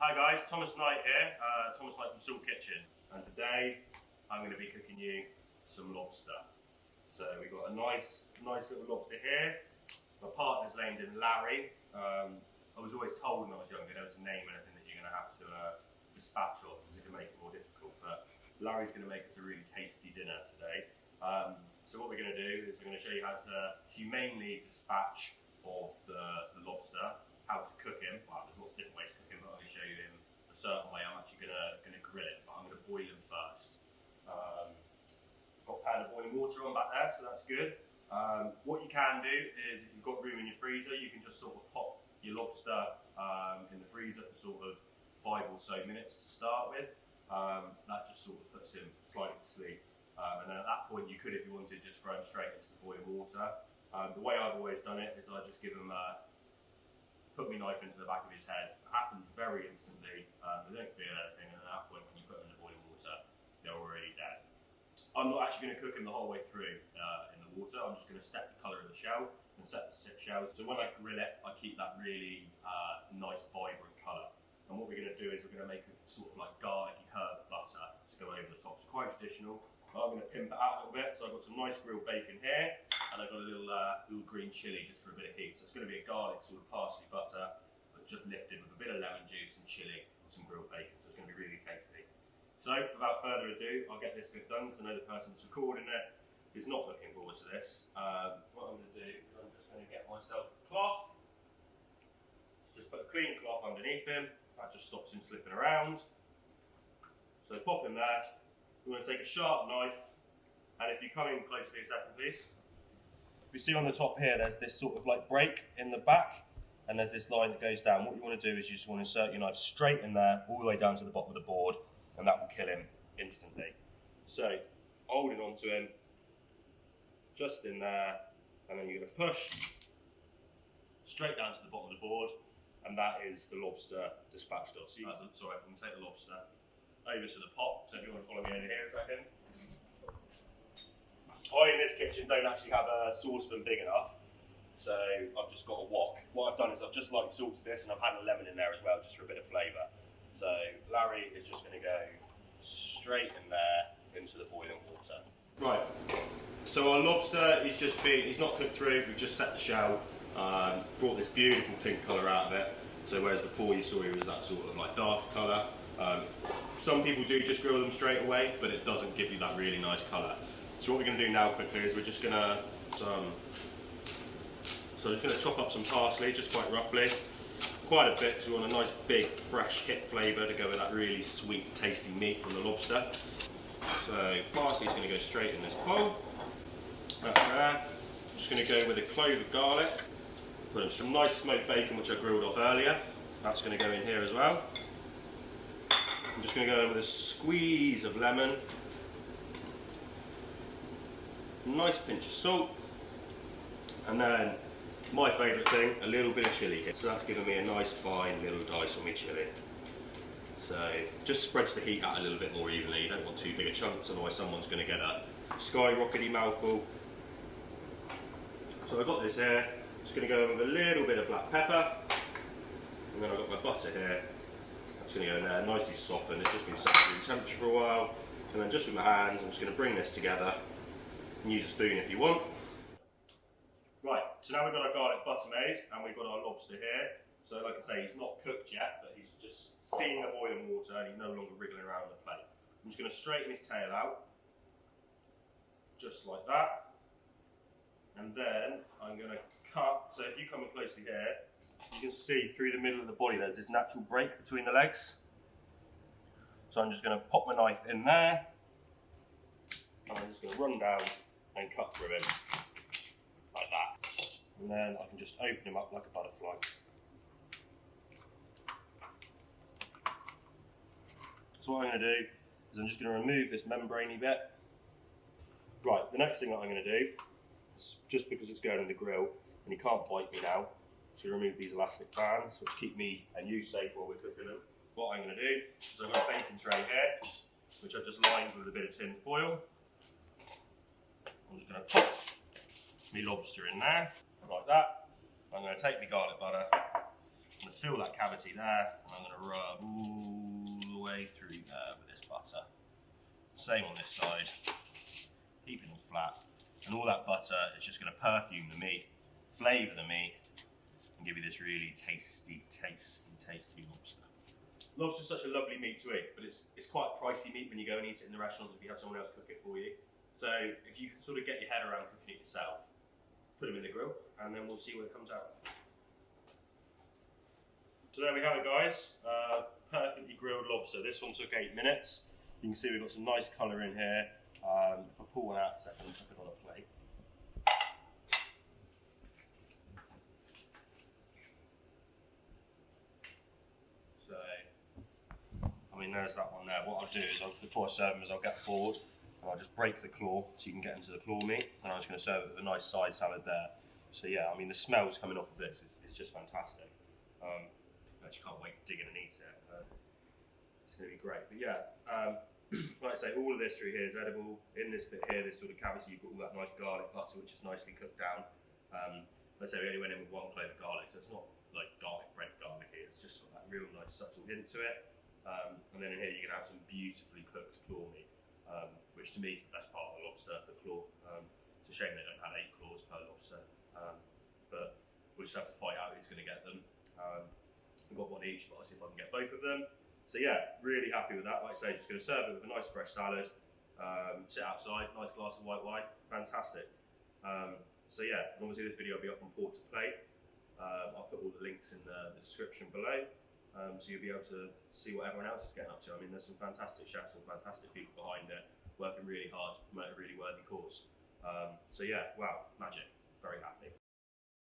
Hi guys, Thomas Knight here, Thomas Knight from Salt Kitchen, and today I'm going to be cooking you some lobster. So we've got a nice little lobster here. My partner's named him Larry. I was always told when I was younger never to name anything that you're going to have to dispatch of because it can make it more difficult, but Larry's going to make us a really tasty dinner today. So what we're going to do is we're going to show you how to humanely dispatch of the lobster, how to cook him. Well, there's lots of different ways to cook him, but I'm going to show you him a certain way. I'm actually going to grill it, but I'm going to boil him first. Got a pan of boiling water on back there, so that's good. What you can do is, if you've got room in your freezer, you can just sort of pop your lobster in the freezer for sort of 5 or so minutes to start with. That just sort of puts him slightly to sleep. And then at that point, you could, if you wanted, just throw him straight into the boiling water. The way I've always done it is I just give him put my knife into the back of his head. It happens very instantly. They don't feel anything, and at that point, when you put them in the boiling water, they're already dead. I'm not actually going to cook them the whole way through in the water. I'm just going to set the colour of the shell and set the shells. So when I grill it, I keep that really nice, vibrant colour. And what we're going to do is we're going to make a sort of like garlicky herb butter to go over the top. It's quite traditional. I'm going to pimp it out a little bit. So I've got some nice grilled bacon here, and I've got a little green chilli just for a bit of heat. So it's going to be a garlic sort of parsley butter, but just lifted with a bit of lemon juice and chilli and some grilled bacon. So it's going to be really tasty. So without further ado, I'll get this bit done because I know the person that's recording it is not looking forward to this. What I'm going to do is I'm just going to get myself a cloth. Just put a clean cloth underneath him. That just stops him slipping around. So pop him there. We're going to take a sharp knife, and if you come in closely a second, please. If you see on the top here, there's this sort of like break in the back, and there's this line that goes down. What you want to do is you just want to insert your knife straight in there, all the way down to the bottom of the board, and that will kill him instantly. So, holding onto him, just in there, and then you're going to push straight down to the bottom of the board, and that is the lobster dispatched off. So sorry, I'm going to take the lobster over to the pot, so if you want to follow me over here a second. I, in this kitchen, don't actually have a saucepan big enough, so I've just got a wok. What I've done is I've just lightly salted this, and I've had a lemon in there as well, just for a bit of flavour. So Larry is just going to go straight in there into the boiling water. Right, so our lobster is he's not cooked through, we've just set the shell, brought this beautiful pink colour out of it. So whereas before you saw he was that sort of like dark colour, some people do just grill them straight away, but it doesn't give you that really nice colour. So what we're going to do now quickly is we're just going to chop up some parsley just quite roughly, quite a bit, because we want a nice big fresh hit flavour to go with that really sweet tasty meat from the lobster. So parsley's going to go straight in this bowl. That's there. I'm just going to go with a clove of garlic, put in some nice smoked bacon which I grilled off earlier. That's going to go in here as well. I'm just going to go in with a squeeze of lemon, a nice pinch of salt, and then my favourite thing, a little bit of chilli here. So that's giving me a nice fine little dice on my chilli. So just spreads the heat out a little bit more evenly. You don't want too big a chunks, otherwise someone's going to get a skyrockety mouthful. So I've got this here. Just going to go in with a little bit of black pepper, and then I've got my butter here. It's going to go in there, nicely softened. It's just been set at room temperature for a while. And then just with my hands, I'm just going to bring this together. You can use a spoon if you want. Right, so now we've got our garlic butter made, and we've got our lobster here. So like I say, he's not cooked yet, but he's just seen the boiling water and he's no longer wriggling around the plate. I'm just going to straighten his tail out, just like that. And then I'm going to cut, so if you come in closely here, you can see through the middle of the body there's this natural break between the legs. So I'm just going to pop my knife in there, and I'm just going to run down and cut through him like that. And then I can just open him up like a butterfly. So what I'm going to do is I'm just going to remove this membraney bit. Right, the next thing that I'm going to do, is just because it's going in the grill and he can't bite me now, to remove these elastic bands, which keep me and you safe while we're cooking them. What I'm going to do is I've got a baking tray here, which I've just lined with a bit of tin foil. I'm just going to pop my lobster in there, like that. I'm going to take my garlic butter, I'm going to fill that cavity there, and I'm going to rub all the way through there with this butter. Same on this side, keeping it flat. And all that butter is just going to perfume the meat, flavour the meat, and give you this really tasty, tasty, tasty lobster. Lobster's such a lovely meat to eat, but it's quite pricey meat when you go and eat it in the restaurants if you have someone else cook it for you. So if you can sort of get your head around cooking it yourself, put them in the grill, and then we'll see what it comes out. So there we have it, guys. Perfectly grilled lobster. This one took 8 minutes. You can see we've got some nice colour in here. If I pull one out a second and put it on a plate. So, I mean, there's that one there. What I'll do is, before I serve them, I'll get a board and I'll just break the claw so you can get into the claw meat. And I'm just going to serve it with a nice side salad there. So yeah, I mean, the smells coming off of this is just fantastic. I actually can't wait to dig in and eat it. It's going to be great. But yeah, like I say, all of this through here is edible. In this bit here, this sort of cavity, you've got all that nice garlic butter, which is nicely cooked down. Let's say we only went in with 1 clove of garlic, so it's not like garlic bread garlicky. It's just got that real nice subtle hint to it. And then in here, you can have some beautifully cooked claw meat, which to me is the best part of the lobster, the claw. It's a shame they don't have 8 claws per lobster, but we'll just have to fight out who's going to get them. I've got one each, but I'll see if I can get both of them. So yeah, really happy with that. Like I say, just going to serve it with a nice fresh salad, sit outside, nice glass of white wine, fantastic. So yeah, and obviously this video will be up on Porth to Plât. I'll put all the links in the description below, so you'll be able to see what everyone else is getting up to. I mean, there's some fantastic chefs and fantastic people behind it, working really hard to promote a really worthy cause. So yeah, wow, magic, very happy.